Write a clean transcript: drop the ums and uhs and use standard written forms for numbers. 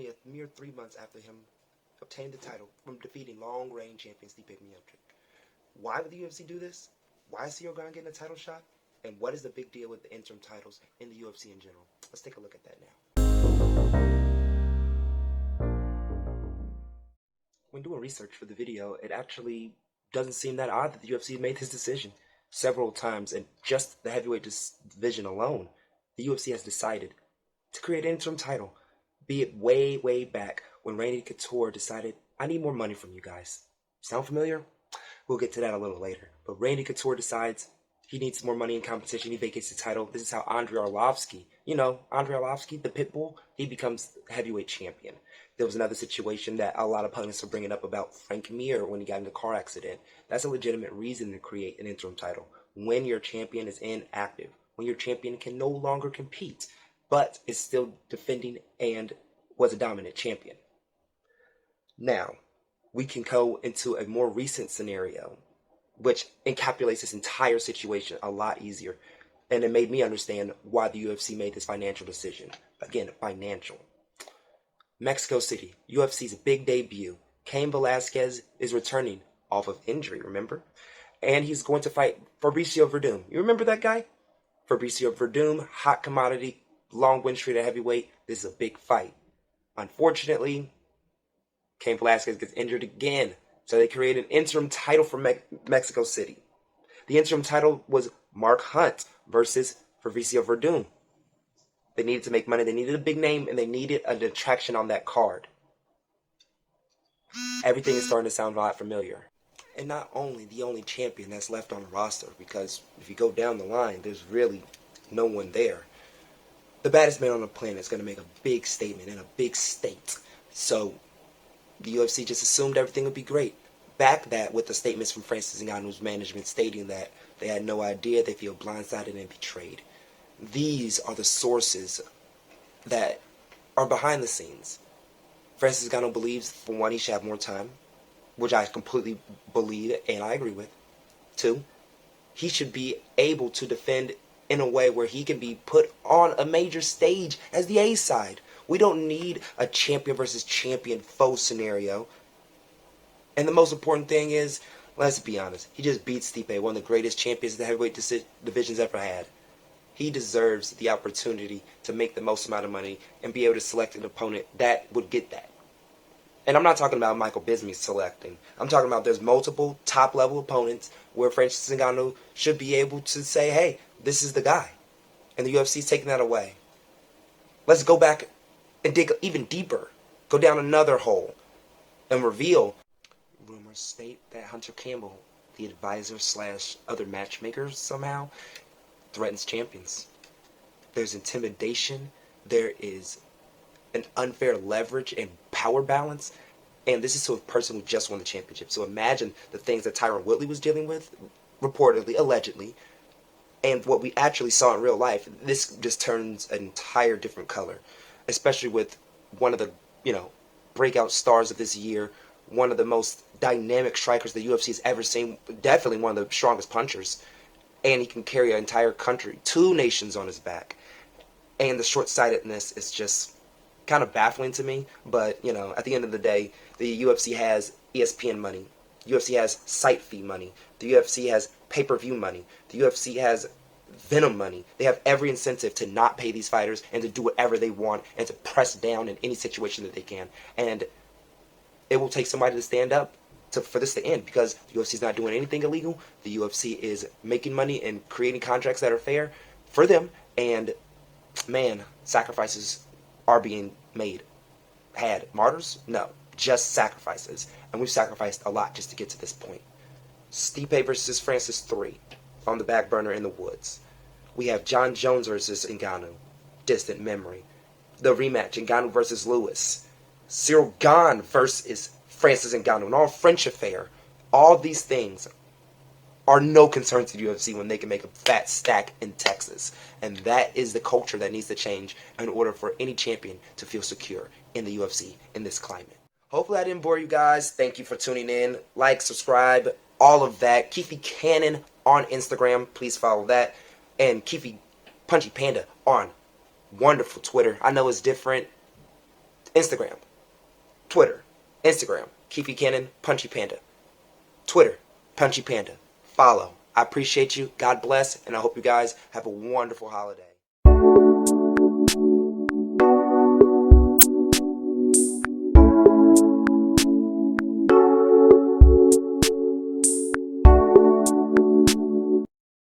only a mere 3 months after him obtained the title from defeating long-reign champion Stipe Miocic. Why would the UFC do this? Why is Ciryl Gane getting a title shot? And what is the big deal with the interim titles in the UFC in general? Let's take a look at that now. When doing research for the video, it actually doesn't seem that odd that the UFC made this decision several times, and just the heavyweight division alone, the UFC has decided to create an interim title, be it way, way back when Randy Couture decided, I need more money from you guys. Sound familiar? We'll get to that a little later. But Randy Couture decides he needs more money in competition. He vacates the title. This is how Andrei Arlovski, Andrei Arlovski, the pit bull, he becomes heavyweight champion. There was another situation that a lot of pundits are bringing up about Frank Mir when he got in a car accident. That's a legitimate reason to create an interim title. When your champion is inactive, when your champion can no longer compete, but is still defending and was a dominant champion. Now, we can go into a more recent scenario, which encapsulates this entire situation a lot easier. And it made me understand why the UFC made this financial decision. Again, financial. Mexico City, UFC's big debut. Cain Velasquez is returning off of injury, remember? And he's going to fight Fabricio Werdum. You remember that guy? Fabricio Werdum, hot commodity, long win streak at heavyweight. This is a big fight. Unfortunately, Cain Velasquez gets injured again. So they created an interim title for Mexico City. The interim title was Mark Hunt versus Fabricio Werdum. They needed to make money. They needed a big name, and they needed an attraction on that card. Everything is starting to sound a lot familiar. And not only the only champion that's left on the roster, because if you go down the line, there's really no one there. The baddest man on the planet is going to make a big statement in a big state. So the UFC just assumed everything would be great. Back that with the statements from Francis Ngannou's management stating that they had no idea, they feel blindsided and betrayed. These are the sources that are behind the scenes. Francis Ngannou believes, for one, he should have more time, which I completely believe and I agree with. Two, he should be able to defend in a way where he can be put on a major stage as the A side. We don't need a champion versus champion foe scenario. And the most important thing is, let's be honest, he just beat Stipe, one of the greatest champions the heavyweight division's ever had. He deserves the opportunity to make the most amount of money and be able to select an opponent that would get that. And I'm not talking about Michael Bisping selecting. I'm talking about there's multiple top-level opponents where Francis Ngannou should be able to say, hey, this is the guy. And the UFC's taking that away. Let's go back and dig even deeper. Go down another hole and reveal. Rumors state that Hunter Campbell, the advisor / other matchmakers somehow, threatens champions. There's intimidation. There is an unfair leverage and power balance. And this is to a person who just won the championship. So imagine the things that Tyron Woodley was dealing with, reportedly, allegedly, and what we actually saw in real life. This just turns an entire different color, especially with one of the, breakout stars of this year, one of the most dynamic strikers the UFC has ever seen, definitely one of the strongest punchers. And he can carry an entire country, 2 nations on his back. And the short-sightedness is just kind of baffling to me. But, at the end of the day, the UFC has ESPN money. The UFC has site fee money. The UFC has pay-per-view money. The UFC has Venom money. They have every incentive to not pay these fighters and to do whatever they want and to press down in any situation that they can. And it will take somebody to stand up for this to end, because the UFC is not doing anything illegal. The UFC is making money and creating contracts that are fair for them. And, man, sacrifices are being made. Martyrs? No. Just sacrifices. And we've sacrificed a lot just to get to this point. Stipe versus Francis 3 on the back burner in the woods. We have John Jones versus Ngannou. Distant memory. The rematch, Ngannou versus Lewis. Ciryl Gane versus Francis Ngannou, an all-French affair. All these things are no concern to the UFC when they can make a fat stack in Texas. And that is the culture that needs to change in order for any champion to feel secure in the UFC in this climate. Hopefully I didn't bore you guys. Thank you for tuning in. Like, subscribe, all of that. Keefe Cannon on Instagram. Please follow that. And Keefe Punchy Panda on wonderful Twitter. I know it's different. Instagram, Twitter, Instagram, Keefy Cannon, Punchy Panda. Twitter, Punchy Panda. Follow. I appreciate you. God bless, and I hope you guys have a wonderful holiday.